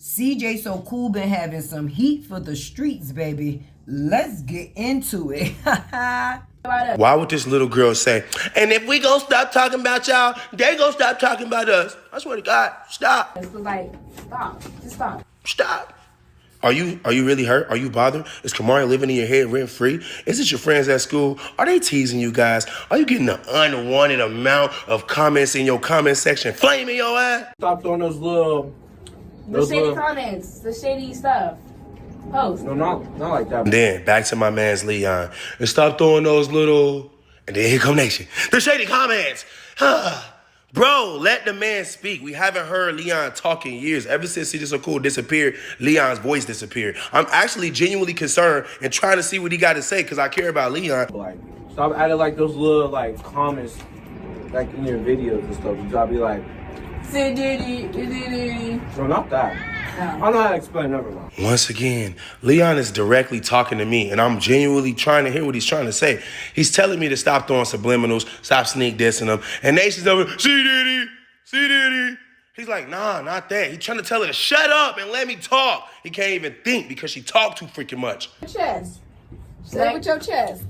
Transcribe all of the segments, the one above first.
CJ So Cool been having some heat for the streets, baby. Let's get into it. Why would this little girl say, and if we gonna stop talking about y'all, they gonna stop talking about us? I swear to God, stop. It's like, stop. Just stop. Stop. Are you really hurt? Are you bothered? Is Kamari living in your head rent free? Is it your friends at school? Are they teasing you guys? Are you getting an unwanted amount of comments in your comment section flaming your ass? Stop throwing those little... The shady comments, the shady stuff. Post. No, not like that. And then back to my man's Leon. And stop throwing those little... And then here come Nation. The shady comments. Bro, let the man speak. We haven't heard Leon talk in years. Ever since CJ So Cool disappeared, Leon's voice disappeared. I'm actually genuinely concerned and trying to see what he got to say because I care about Leon. Like, stop adding like those little like comments like in your videos and stuff. You gotta be like, no, not that. I don't know how to explain, never mind. Once again, Leon is directly talking to me, and I'm genuinely trying to hear what he's trying to say. He's telling me to stop throwing subliminals, stop sneak dissing him, and Nation's over, C Diddy. He's like, nah, not that. He's trying to tell her to shut up and let me talk. He can't even think because she talked too freaking much. Chest. Say it with your chest.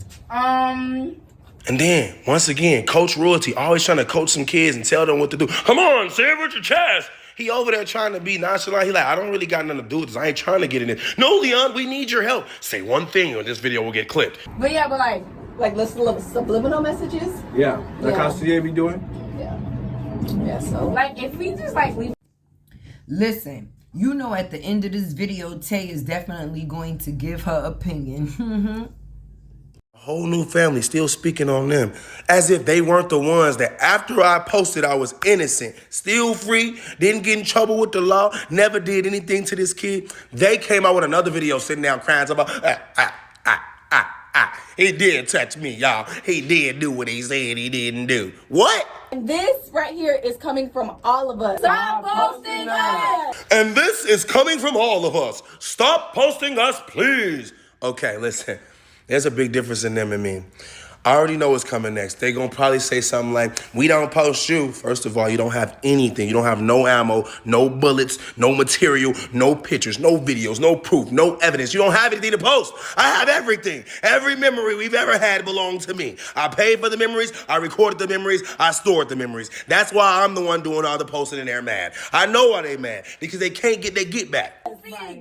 And then, once again, Coach Royalty, always trying to coach some kids and tell them what to do. Come on, say it with your chest. He over there trying to be nonchalant. He like, I don't really got nothing to do with this. I ain't trying to get in it. No, Leon, we need your help. Say one thing or this video will get clipped. But yeah, but like little subliminal messages. Yeah, like how CA be doing. Yeah, so like if we just like leave. Listen, you know at the end of this video, Tay is definitely going to give her opinion. Whole new family still speaking on them as if they weren't the ones that after I posted I was innocent, still free, didn't get in trouble with the law, never did anything to this kid. They came out with another video sitting down crying about, he did touch me, y'all. He did do what he said he didn't do. What? And this right here is coming from all of us. Stop posting us! And this is coming from all of us. Stop posting us, please. Okay, listen. There's a big difference in them and me. I already know what's coming next. They're going to probably say something like, we don't post you. First of all, you don't have anything. You don't have no ammo, no bullets, no material, no pictures, no videos, no proof, no evidence. You don't have anything to post. I have everything. Every memory we've ever had belonged to me. I paid for the memories. I recorded the memories. I stored the memories. That's why I'm the one doing all the posting and they're mad. I know why they're mad, because they can't get their get back. Stop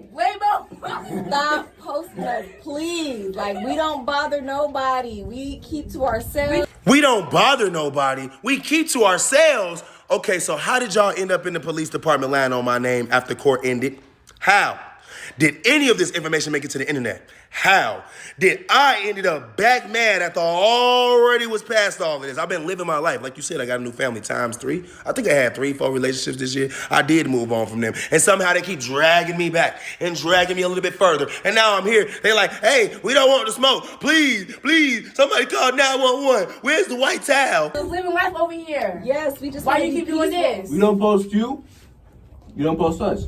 posting us, please. Like, we don't bother nobody. We keep to ourselves. We don't bother nobody. We keep to ourselves. Okay, so how did y'all end up in the police department lying on my name after court ended? How? Did any of this information make it to the internet? How? Did I ended up back mad after I already was past all of this? I've been living my life. Like you said, I got a new family ×3. I think I had 3-4 relationships this year. I did move on from them. And somehow they keep dragging me back and dragging me a little bit further. And now I'm here. They're like, hey, we don't want to smoke. Please, somebody call 911. Where's the white towel? Just living life over here. Yes, we just. Why you keep doing this? We don't post you. You don't post us.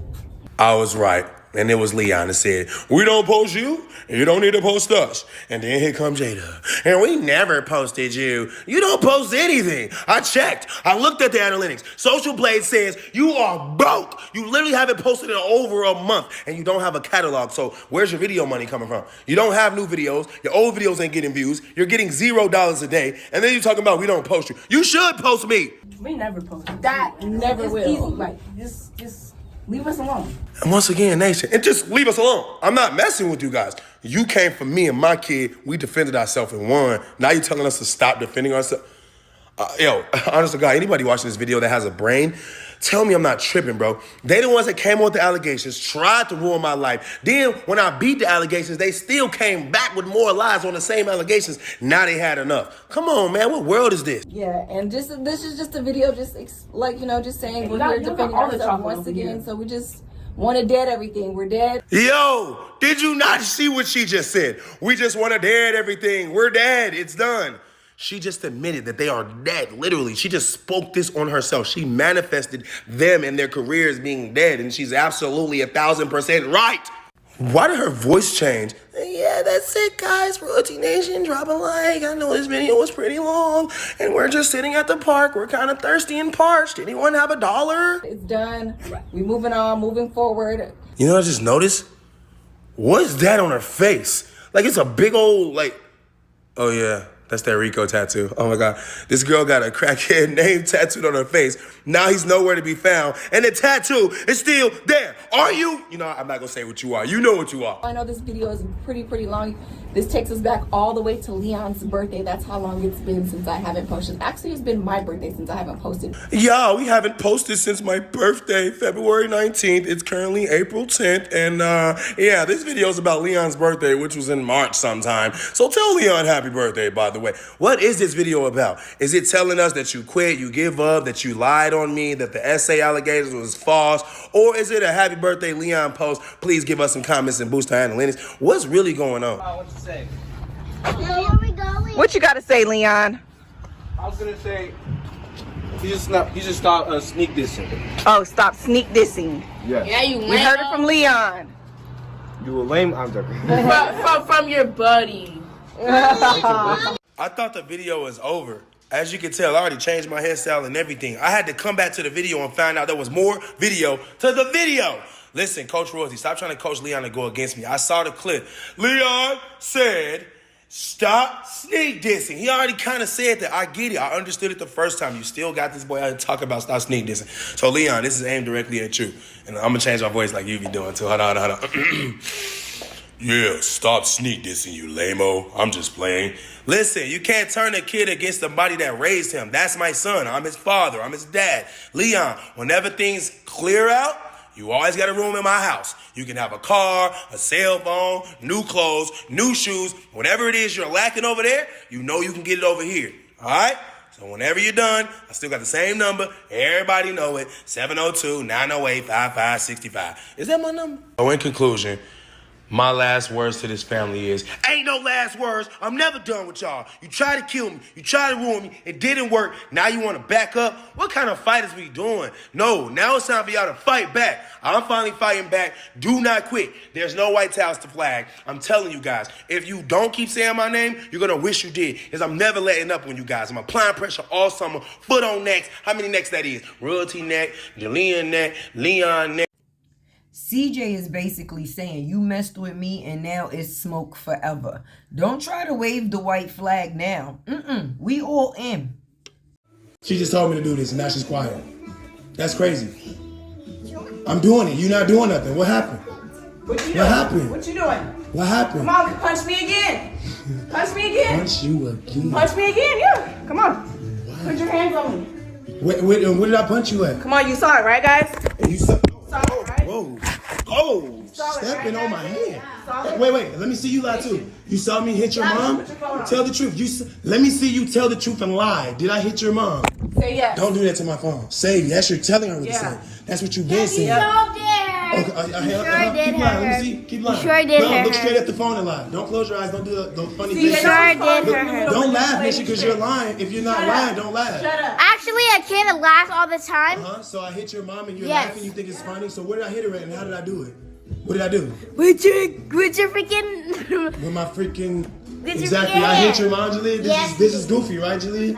I was right. And it was Leon that said, we don't post you, and you don't need to post us. And then here comes Jada. And we never posted you. You don't post anything. I checked. I looked at the analytics. Social Blade says you are broke. You literally haven't posted in over a month, and you don't have a catalog. So where's your video money coming from? You don't have new videos. Your old videos ain't getting views. You're getting $0 a day. And then you're talking about we don't post you. You should post me. We never post. That never will. Easy. Like, just leave us alone. And once again, Nation, and just leave us alone. I'm not messing with you guys. You came for me and my kid. We defended ourselves and won. Now you're telling us to stop defending ourselves. Honest to God, anybody watching this video that has a brain, tell me I'm not tripping, bro. They the ones that came with the allegations, tried to ruin my life. Then when I beat the allegations, they still came back with more lies on the same allegations. Now they had enough. Come on, man. What world is this? Yeah, and this is just a video, just just saying we're here defending ourselves once again. So we just want to dead everything. We're dead. Yo, did you not see what she just said? We just want to dead everything. We're dead. It's done. She just admitted that they are dead, literally. She just spoke this on herself. She manifested them and their careers being dead, and she's absolutely 1,000% right. Why did her voice change? yeah, that's it, guys. Royalty Nation, drop a like. I know this video was pretty long, and we're just sitting at the park. We're kind of thirsty and parched. Anyone have $1? It's done. We moving on, moving forward. You know what I just noticed? What's that on her face? Like, it's a big old, like, oh yeah, that's that Rico tattoo. Oh my God. This girl got a crackhead name tattooed on her face. Now he's nowhere to be found. And the tattoo is still there. Are you? You know, I'm not gonna say what you are. You know what you are. I know this video is pretty long. This takes us back all the way to Leon's birthday. That's how long it's been since I haven't posted. Actually, it's been my birthday since I haven't posted. Yeah, we haven't posted since my birthday, February 19th. It's currently April 10th. And yeah, this video is about Leon's birthday, which was in March sometime. So tell Leon happy birthday, by the way. What is this video about? Is it telling us that you quit, you give up, that you lied on me, that the essay allegations was false? Or is it a happy birthday Leon post? Please give us some comments and boost our analytics. What's really going on? What you say? What you got to say, Leon? I was gonna say he just stopped sneak dissing. Oh, stop sneak dissing. Yeah. Yeah, you We heard it from Leon. You were lame. I'm joking. from your buddy. I thought the video was over. As you can tell, I already changed my hairstyle and everything. I had to come back to the video and find out there was more video to the video. Listen, Coach Royalty, stop trying to coach Leon to go against me. I saw the clip. Leon said, stop sneak dissing. He already kind of said that. I get it. I understood it the first time. You still got this boy out here talking about stop sneak dissing. So, Leon, this is aimed directly at you. And I'm going to change my voice like you be doing too. Hold on. Yeah, stop sneak dissing, you lame-o. I'm just playing. Listen, you can't turn a kid against the body that raised him. That's my son. I'm his father. I'm his dad. Leon, whenever things clear out, you always got a room in my house. You can have a car, a cell phone, new clothes, new shoes. Whatever it is you're lacking over there, you know you can get it over here. All right? So whenever you're done, I still got the same number. Everybody know it. 702-908-5565. Is that my number? So in conclusion, my last words to this family is, ain't no last words. I'm never done with y'all. You tried to kill me. You tried to ruin me. It didn't work. Now you want to back up? What kind of fight is we doing? No, now it's time for y'all to fight back. I'm finally fighting back. Do not quit. There's no white towels to flag. I'm telling you guys, if you don't keep saying my name, you're going to wish you did. Because I'm never letting up on you guys. I'm applying pressure all summer. Foot on necks. How many necks that is? Royalty neck, Jaleon neck, Leon neck. CJ is basically saying you messed with me and now it's smoke forever. Don't try to wave the white flag now. We all in. She just told me to do this and now she's quiet. That's crazy. I'm doing it. You're not doing nothing. What happened? What you doing? What happened? What you doing? What happened? Come on, punch me again. Punch me again. Punch you again. Punch me again, yeah. Come on. Put your hands on me. Where did I punch you at? Come on, you saw it, right, guys? You saw Saw it, right? Whoa. Oh, saw it, stepping right? on my hand. Saw it. Wait, let me see you lie too. You saw me hit your mom? Put your phone on. Tell the truth. Let me see you tell the truth and lie. Did I hit your mom? Say yes. Don't do that to my phone. Say yes, you're telling her what to Yeah. say. That's what you've been saying. Yeah. Okay, Sure keep did lying. Let me see. Keep lying. Sure did No, hurt look her. straight at the phone and lie. Don't close your eyes. Don't do the funny See, thing. it Sure always did calls hurt you her. Don't laugh, play Nisha, because you're lying. If you're not Shut lying, up. don't laugh. Shut up. Actually, a kid laughs all the time. So I hit your mom and you're Yes. laughing. You think it's funny. So where did I hit her at and how did I do it? What did I do? With your freaking. With my freaking. With your Exactly. I freaking hit your mom, Jaleel. Yes. This is goofy, right, Jaleel?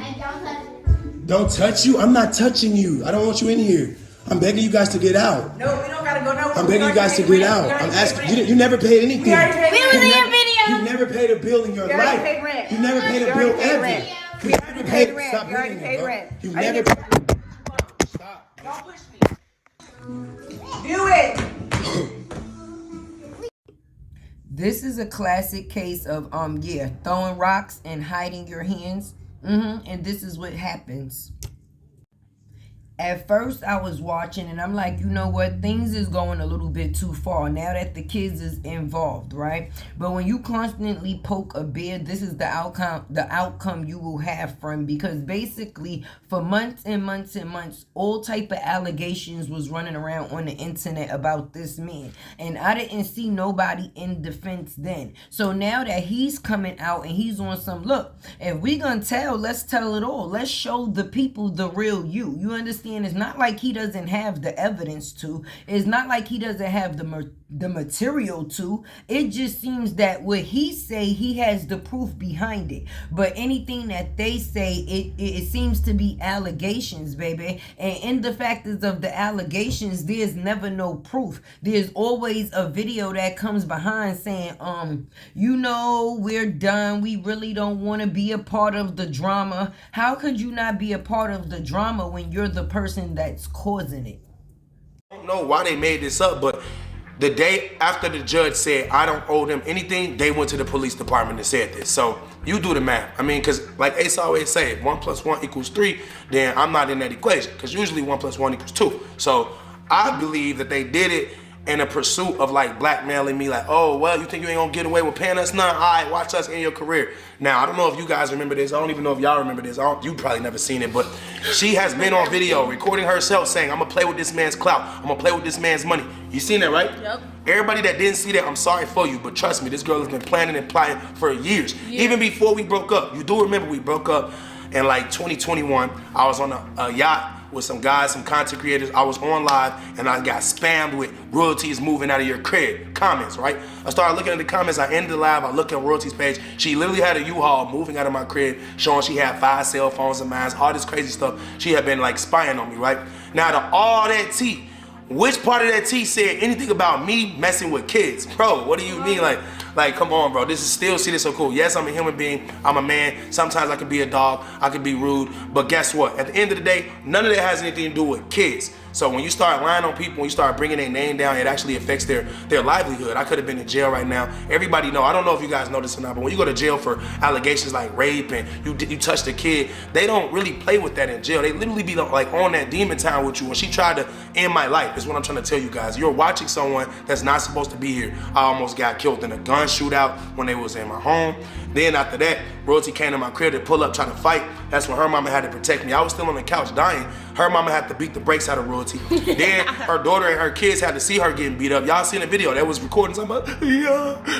Don't touch you. I'm not touching you. I don't want you in here. I'm begging you guys to get out. No, we don't gotta go nowhere. I'm begging you guys to get out. I'm asking. You never paid anything. We already paid We rent. was in your video. You never paid a bill in your You already life. paid rent. You never paid a You bill already paid ever. rent. You We never already paid rent. Stop You already hitting me, paid bro. rent. You I never. didn't Stop. Don't push me. Do it. This is a classic case of throwing rocks and hiding your hands. And this is what happens. At first, I was watching and I'm like, you know what? Things is going a little bit too far now that the kids is involved, right? But when you constantly poke a bear, this is the outcome you will have from, because basically for months and months and months, all type of allegations was running around on the internet about this man. And I didn't see nobody in defense then. So now that he's coming out and he's on some, look, if we gonna tell, let's tell it all. Let's show the people the real you. You understand? understand, it's not like he doesn't have the evidence to. It's not like he doesn't have the material to. It just seems that what he say, he has the proof behind it. But anything that they say, it seems to be allegations, baby. And in the factors of the allegations, there's never no proof. There's always a video that comes behind saying, you know, we're done. We really don't want to be a part of the drama. How could you not be a part of the drama when you're the person that's causing it? I don't know why they made this up, but the day after the judge said, I don't owe them anything, they went to the police department and said this. So you do the math. I mean, because like Ace always say, if 1 + 1 = 3, then I'm not in that equation, because usually 1 + 1 = 2. So I believe that they did it in a pursuit of like blackmailing me, like, oh, well, you think you ain't gonna get away with paying us none? All right, watch us in your career. Now, I don't know if you guys remember this. I don't even know if y'all remember this. You probably never seen it, but she has been on video recording herself saying, I'm gonna play with this man's clout. I'm gonna play with this man's money. You seen that, right? Yep. Everybody that didn't see that, I'm sorry for you, but trust me, this girl has been planning and plotting for years. Even before we broke up. You do remember we broke up in like 2021. I was on a yacht with some guys, some content creators. I was on live and I got spammed with royalties moving out of your crib comments, right? I started looking at the comments. I ended the live. I looked at royalties page. She literally had a U-Haul moving out of my crib, showing she had 5 cell phones of mine, all this crazy stuff. She had been like spying on me, right? Now to all that tea, which part of that tea said anything about me messing with kids? Bro, what do you mean? Like, come on, bro. This is still See This So Cool. Yes, I'm a human being. I'm a man. Sometimes I can be a dog. I can be rude. But guess what? At the end of the day, none of that has anything to do with kids. So when you start lying on people, when you start bringing their name down, it actually affects their livelihood. I could have been in jail right now. Everybody know. I don't know if you guys know this or not, but when you go to jail for allegations like rape and you touched a kid, they don't really play with that in jail. They literally be like on that demon time with you. When she tried to end my life, is what I'm trying to tell you guys. You're watching someone that's not supposed to be here. I almost got killed in a gun shootout when they was in my home. Then after that, royalty came to my crib to pull up, trying to fight. That's when her mama had to protect me. I was still on the couch dying. Her mama had to beat the brakes out of royalty. Then her daughter and her kids had to see her getting beat up. Y'all seen the video that was recording something about,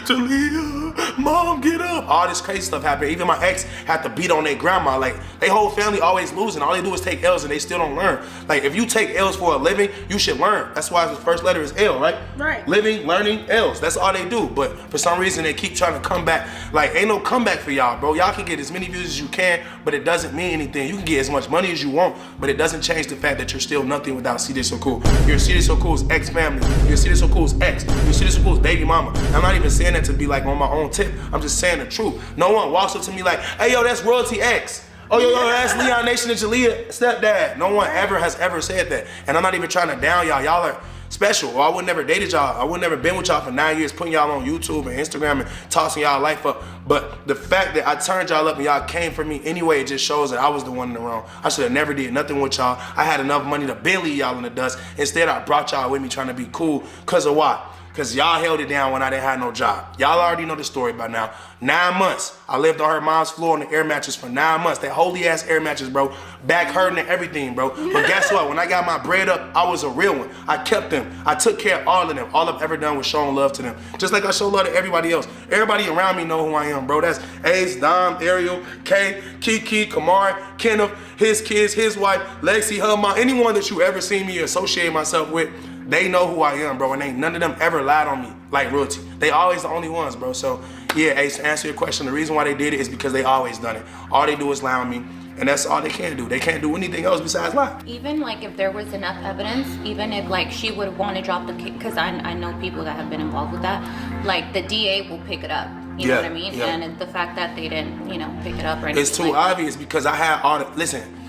Talia, mom, get up. All this crazy stuff happened. Even my ex had to beat on their grandma. Like, they whole family always losing. All they do is take L's and they still don't learn. Like, if you take L's for a living, you should learn. That's why the first letter is L, right? Right. Living, learning, L's. That's all they do. But for some reason, they keep trying to come back. Like, ain't no comeback for y'all, bro. Y'all can get as many views as you can, but it doesn't mean anything. You can get as much money as you want, but it doesn't change the fact that you're still nothing without See This So Cool. You're See This So Cool's ex-family. You're See This So Cool's ex. You're See This So Cool's baby mama. I'm not even saying that to be like on my own tip. I'm just saying the truth. No one walks up to me like, hey, yo, that's royalty X. Oh, yo, that's Leon Nation and Jalea stepdad. No one has ever said that. And I'm not even trying to down y'all. Y'all are special, or I would never dated y'all. I would never been with y'all for 9 years, putting y'all on YouTube and Instagram and tossing y'all life up. But the fact that I turned y'all up and y'all came for me anyway, it just shows that I was the one in the wrong. I should have never did nothing with y'all. I had enough money to been leave y'all in the dust. Instead, I brought y'all with me trying to be cool. Cause of what? Because y'all held it down when I didn't have no job. Y'all already know the story by now. 9 months. I lived on her mom's floor on the air mattress for 9 months. That holy ass air mattress, bro. Back hurting and everything, bro. But guess what? When I got my bread up, I was a real one. I kept them. I took care of all of them. All I've ever done was showing love to them. Just like I show love to everybody else. Everybody around me know who I am, bro. That's Ace, Dom, Ariel, Kay, Kiki, Kamar, Kenneth, his kids, his wife, Lexi, her mom. Anyone that you ever seen me associate myself with, they know who I am, bro, and ain't none of them ever lied on me like royalty. They always the only ones, bro. So, yeah, Ace, to answer your question, the reason why they did it is because they always done it. All they do is lie on me, and that's all they can do. They can't do anything else besides lie. Even like if there was enough evidence, even if like she would want to drop the case, because I know people that have been involved with that, like the DA will pick it up. You know what I mean? Yeah. And the fact that they didn't, pick it up or anything. It's too obvious because I had all the, listen,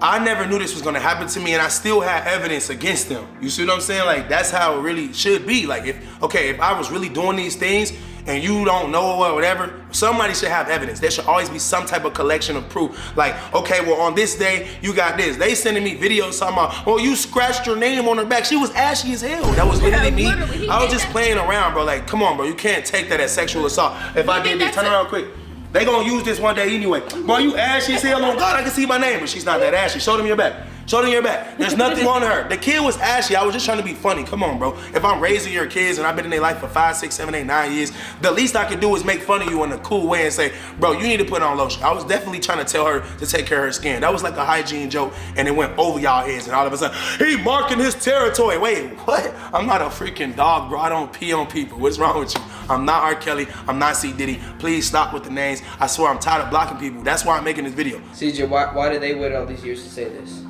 I never knew this was gonna happen to me, and I still had evidence against them. You see what I'm saying? Like, that's how it really should be. Like, if I was really doing these things and you don't know or whatever, somebody should have evidence. There should always be some type of collection of proof. Like, okay, well, on this day, you got this. They sending me videos talking about, oh, you scratched your name on her back. She was ashy as hell. That was literally me. I was just playing around, bro. Like, come on, bro. You can't take that as sexual assault. If I did this, turn around quick. They gonna use this one day anyway. Boy, you ashy as hell. On God, I can see my name, but she's not that ashy. Show them your back. Show them your back. There's nothing on her. The kid was ashy. I was just trying to be funny. Come on, bro. If I'm raising your kids and I've been in their life for 5, 6, 7, 8, 9 years, the least I can do is make fun of you in a cool way and say, bro, you need to put on lotion. I was definitely trying to tell her to take care of her skin. That was like a hygiene joke, and it went over y'all heads, and all of a sudden, he marking his territory. Wait, what? I'm not a freaking dog, bro. I don't pee on people. What's wrong with you? I'm not R. Kelly. I'm not C. Diddy. Please stop with the names. I swear I'm tired of blocking people. That's why I'm making this video. CJ, why did they wait all these years to say this?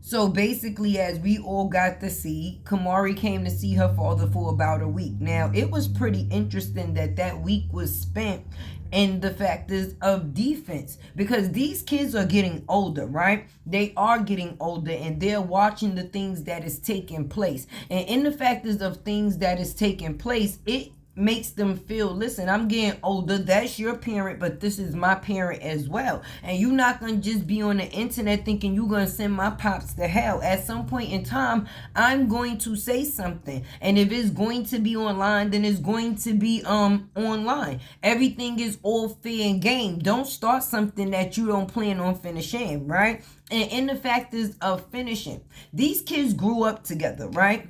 So basically, as we all got to see, Kamari came to see her father for about a week. Now, it was pretty interesting that week was spent in the factors of defense, because these kids are getting older, right? They are getting older, and they're watching the things that is taking place. And in the factors of things that is taking place, it makes them feel, listen, I'm getting older, that's your parent, but this is my parent as well. And you're not gonna just be on the internet thinking you're gonna send my pops to hell. At some point in time, I'm going to say something, and if it's going to be online, then it's going to be online. Everything is all fair and game. Don't start something that you don't plan on finishing, right? And in the factors of finishing, these kids grew up together, right?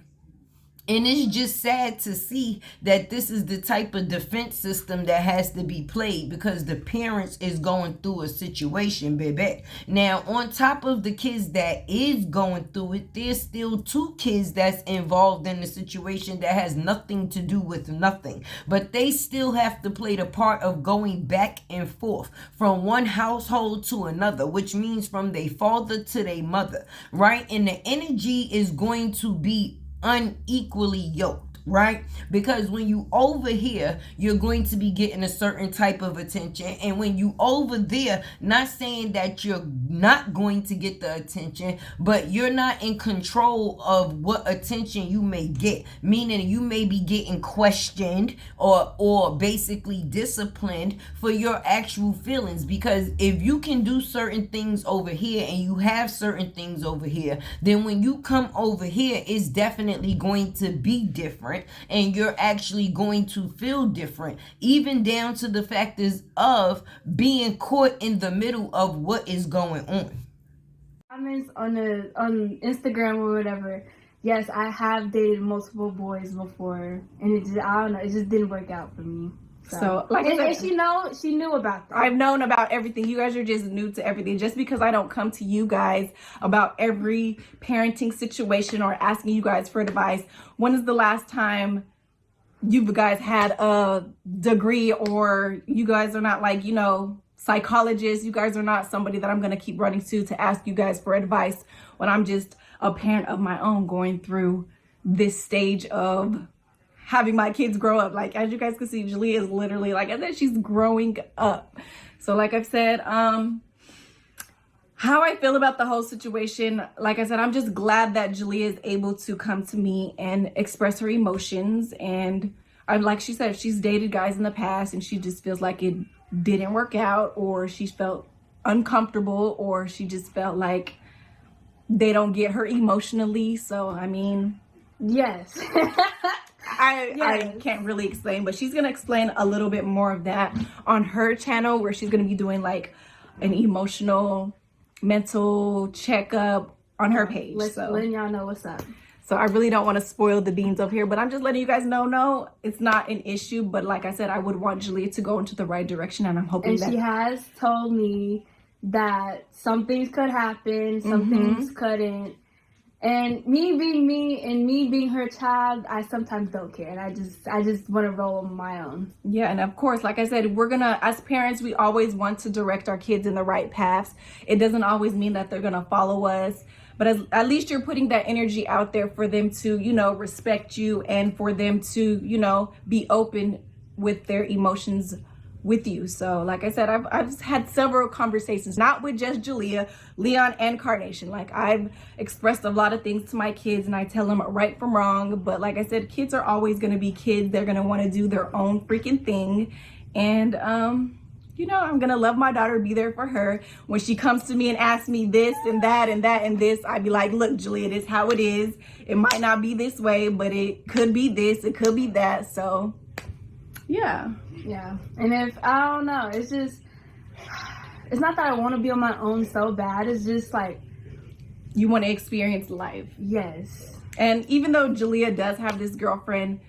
And it's just sad to see that this is the type of defense system that has to be played, because the parents is going through a situation, baby. Now, on top of the kids that is going through it, there's still 2 kids that's involved in the situation that has nothing to do with nothing. But they still have to play the part of going back and forth from one household to another, which means from their father to their mother, right? And the energy is going to be unequally yoked, right? Because when you over here, you're going to be getting a certain type of attention, and when you over there, not saying that you're not going to get the attention, but you're not in control of what attention you may get, meaning you may be getting questioned or basically disciplined for your actual feelings. Because if you can do certain things over here and you have certain things over here, then when you come over here, it's definitely going to be different, and you're actually going to feel different, even down to the factors of being caught in the middle of what is going on. Comments on Instagram or whatever. Yes, I have dated multiple boys before, and it just, I don't know, it just didn't work out for me. So like I said, she knew about that. I've known about everything. You guys are just new to everything. Just because I don't come to you guys about every parenting situation or asking you guys for advice. When is the last time you guys had a degree, or you guys are not like, you know, psychologists? You guys are not somebody that I'm going to keep running to ask you guys for advice when I'm just a parent of my own going through this stage of having my kids grow up. Like, as you guys can see, Julia is literally, like I said, she's growing up. So like I've said, how I feel about the whole situation, like I said, I'm just glad that Julia is able to come to me and express her emotions. And like she said, she's dated guys in the past and she just feels like it didn't work out, or she felt uncomfortable, or she just felt like they don't get her emotionally. So, I mean, yes. I can't really explain, but she's gonna explain a little bit more of that on her channel, where she's gonna be doing like an emotional mental checkup on her page. Letting y'all know what's up. So I really don't want to spoil the beans up here, but I'm just letting you guys know, no, it's not an issue. But like I said, I would want Julia to go into the right direction, and I'm hoping that she has told me that some things could happen, some things couldn't. And me being me and me being her child, I sometimes don't care. And I just want to roll on my own. Yeah, and of course, like I said, we're gonna, as parents, we always want to direct our kids in the right paths. It doesn't always mean that they're gonna follow us, but at least you're putting that energy out there for them to, you know, respect you, and for them to, you know, be open with their emotions with you. So like I said, I've had several conversations, not with just Julia, Leon and Carnation. Like, I've expressed a lot of things to my kids, and I tell them right from wrong. But like I said, kids are always going to be kids. They're going to want to do their own freaking thing. And you know, I'm going to love my daughter, be there for her. When she comes to me and asks me this and that and that and this, I'd be like, look, Julia, this is how it is. It might not be this way, but it could be this, it could be that. So yeah. Yeah. And if, I don't know, it's just, it's not that I want to be on my own so bad. It's just like, you want to experience life. yes. And even though Jalea does have this girlfriend,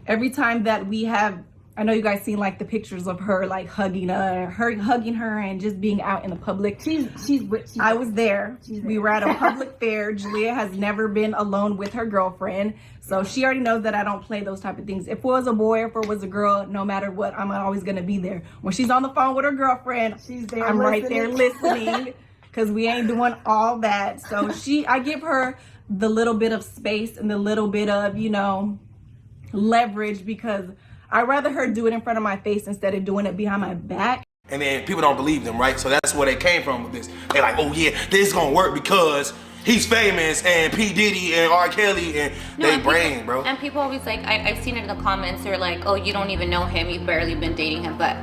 every time that we have, I know you guys seen like the pictures of her like hugging her and just being out in the public. I was there. We were at a public fair. Jalea has never been alone with her girlfriend, so she already knows that I don't play those type of things. If it was a boy or if it was a girl, no matter what, I'm always gonna be there. When she's on the phone with her girlfriend, She's there. I'm right there listening, because we ain't doing all that. So I give her the little bit of space and the little bit of, you know, leverage, because I'd rather her do it in front of my face instead of doing it behind my back. And then people don't believe them, right? So that's where they came from with this. They're like, oh yeah, this is gonna work because he's famous and P. Diddy and R. Kelly and brain, bro. And people always like, I've seen it in the comments, they're like, oh, you don't even know him, you've barely been dating him, but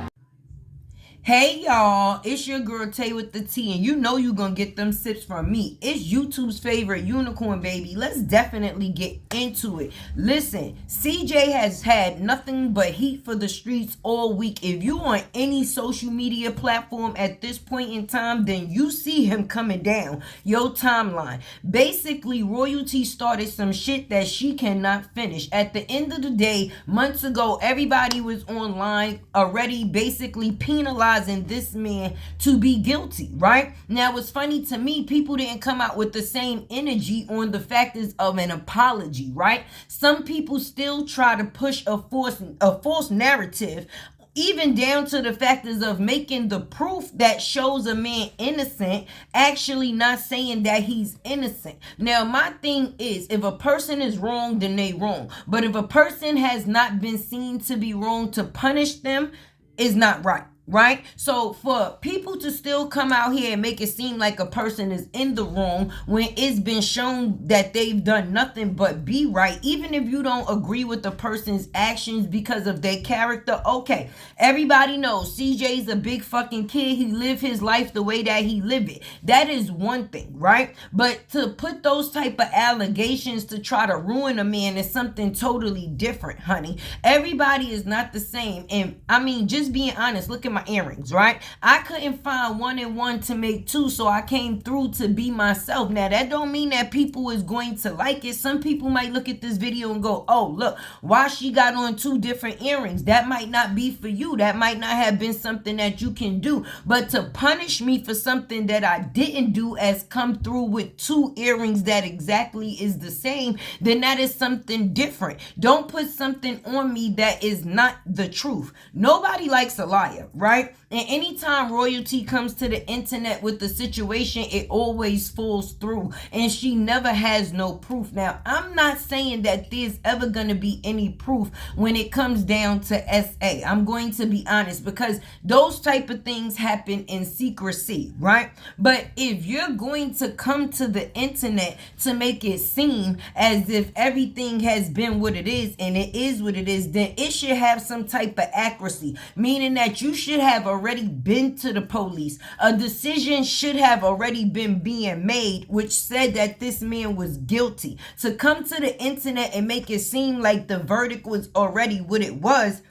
Hey y'all, it's your girl Tay with the T, and you know you gonna get them sips from me. It's YouTube's favorite unicorn, baby. Let's definitely get into it. Listen, CJ has had nothing but heat for the streets all week. If you on any social media platform at this point in time, then you see him coming down your timeline. Basically, Royalty started some shit that she cannot finish. At the end of the day, months ago, everybody was online already basically penalized this man to be guilty, right? Now, it's funny to me, people didn't come out with the same energy on the factors of an apology, right? Some people still try to push a false narrative, even down to the factors of making the proof that shows a man innocent, actually not saying that he's innocent. Now, my thing is, if a person is wrong, then they wrong. But if a person has not been seen to be wrong, to punish them is not right. Right? So for people to still come out here and make it seem like a person is in the wrong when it's been shown that they've done nothing but be right, even if you don't agree with the person's actions because of their character, okay. Everybody knows CJ's a big fucking kid. He lived his life the way that he lived it. That is one thing, right? But to put those type of allegations to try to ruin a man is something totally different, honey. Everybody is not the same. And I mean, just being honest, look at my earrings, right? I couldn't find 1 and 1 to make 2, so I came through to be myself. Now, that don't mean that people is going to like it. Some people might look at this video and go, oh, look, why she got on 2 different earrings? That might not be for you. That might not have been something that you can do. But to punish me for something that I didn't do as come through with 2 earrings that exactly is the same, then that is something different. Don't put something on me that is not the truth. Nobody likes a liar, right? And anytime Royalty comes to the internet with the situation, it always falls through, and she never has no proof. Now, I'm not saying that there's ever going to be any proof when it comes down to SA. I'm going to be honest, because those type of things happen in secrecy, right? But if you're going to come to the internet to make it seem as if everything has been what it is and it is what it is, then it should have some type of accuracy, meaning that you should have already been to the police. A decision should have already been being made which said that this man was guilty. To come to the internet and make it seem like the verdict was already what it was,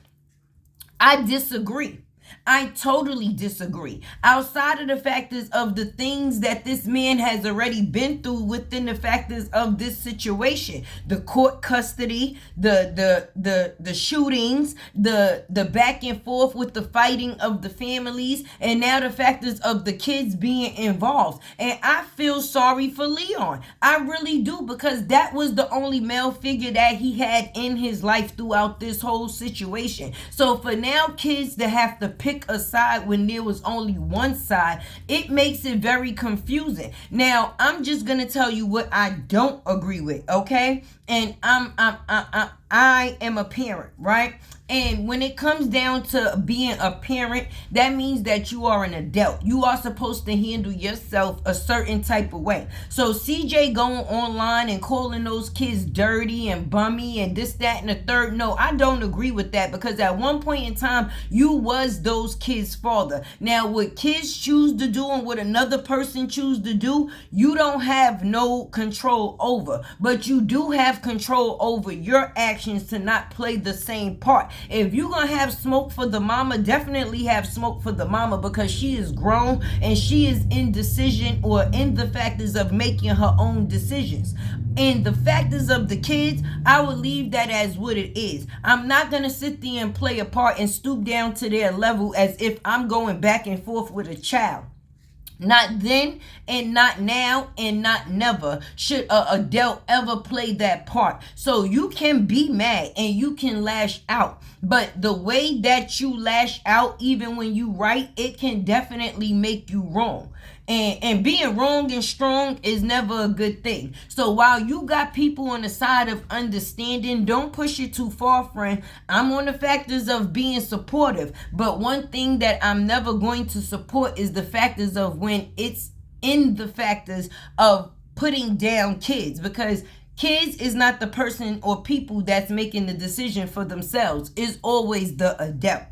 I disagree. I totally disagree. Outside of the factors of the things that this man has already been through within the factors of this situation, the court custody, the shootings, the back and forth with the fighting of the families, and now the factors of the kids being involved. And I feel sorry for Leon. I really do, because that was the only male figure that he had in his life throughout this whole situation. So for now kids to have to pick a side when there was only one side, it makes it very confusing. Now, I'm just gonna tell you what I don't agree with, okay? And I am a parent, right? And when it comes down to being a parent, that means that you are an adult. You are supposed to handle yourself a certain type of way. So CJ going online and calling those kids dirty and bummy and this, that, and the third, no, I don't agree with that, because at one point in time, you was those kids' father. Now, what kids choose to do and what another person choose to do, you don't have no control over, but you do have control over your actions to not play the same part. If you're gonna have smoke for the mama, definitely have smoke for the mama, because she is grown and she is in decision, or in the factors of making her own decisions. And the factors of the kids, I would leave that as what it is. I'm not going to sit there and play a part and stoop down to their level as if I'm going back and forth with a child. Not then, and not now, and not never should a adult ever play that part. So you can be mad and you can lash out, but the way that you lash out, even when you right, it can definitely make you wrong. And being wrong and strong is never a good thing. So while you got people on the side of understanding, don't push it too far, friend. I'm on the factors of being supportive. But one thing that I'm never going to support is the factors of when it's in the factors of putting down kids. Because kids is not the person or people that's making the decision for themselves. It's always the adult.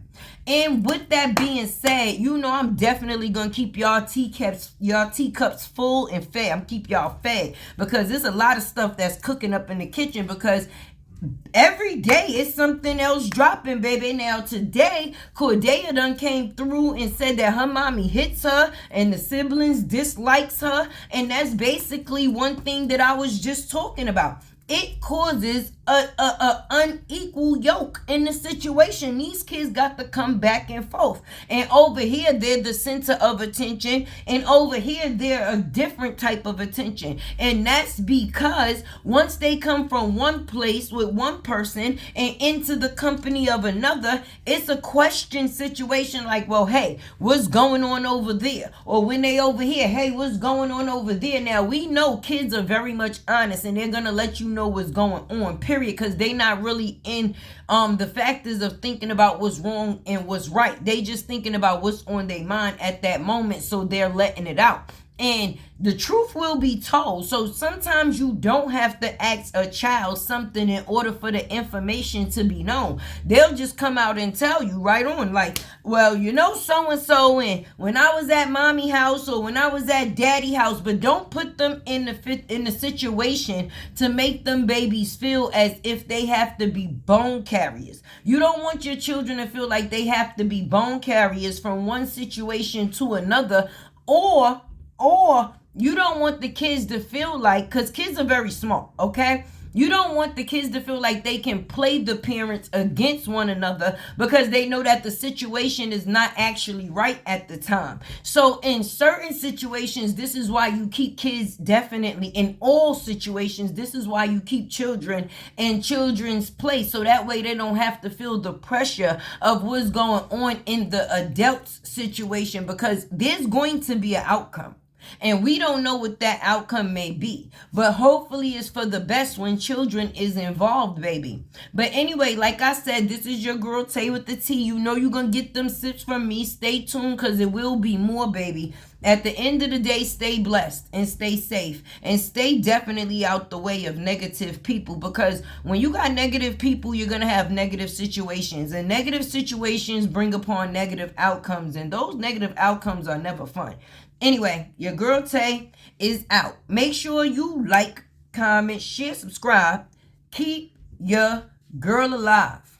And with that being said, you know I'm definitely gonna keep y'all teacups full and fed. I'm keep y'all fed, because there's a lot of stuff that's cooking up in the kitchen, because every day it's something else dropping, baby. Now today, Cordelia done came through and said that her mommy hits her and the siblings dislikes her. And that's basically one thing that I was just talking about. It causes a unequal yoke in the situation. These kids got to come back and forth. And over here, they're the center of attention. And over here, they're a different type of attention. And that's because once they come from one place with one person and into the company of another, it's a question situation like, well, hey, what's going on over there? Or when they over here, hey, what's going on over there? Now, we know kids are very much honest, and they're going to let you know what's going on, period, because they not really in the factors of thinking about what's wrong and what's right. They just thinking about what's on their mind at that moment, so they're letting it out. And the truth will be told. So sometimes you don't have to ask a child something in order for the information to be known. They'll just come out and tell you right on, like, well, you know, so-and-so, and when I was at mommy house or when I was at daddy house. But don't put them in the situation to make them babies feel as if they have to be bone carriers. You don't want your children to feel like they have to be bone carriers from one situation to another, or you don't want the kids to feel like, because kids are very smart, okay? You don't want the kids to feel like they can play the parents against one another, because they know that the situation is not actually right at the time. So in certain situations, this is why you keep kids, definitely in all situations, this is why you keep children in children's place. So that way they don't have to feel the pressure of what's going on in the adult's situation, because there's going to be an outcome. And we don't know what that outcome may be. But hopefully it's for the best when children is involved, baby. But anyway, like I said, this is your girl Tay with the T. You know you're going to get them sips from me. Stay tuned, because it will be more, baby. At the end of the day, stay blessed and stay safe. And stay definitely out the way of negative people. Because when you got negative people, you're going to have negative situations. And negative situations bring upon negative outcomes. And those negative outcomes are never fun. Anyway, your girl Tay is out. Make sure you like, comment, share, subscribe. Keep your girl alive.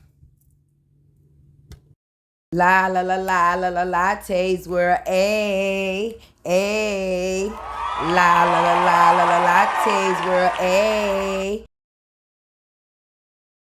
La la la la la la lattes were a. La la la la la la lattes were a.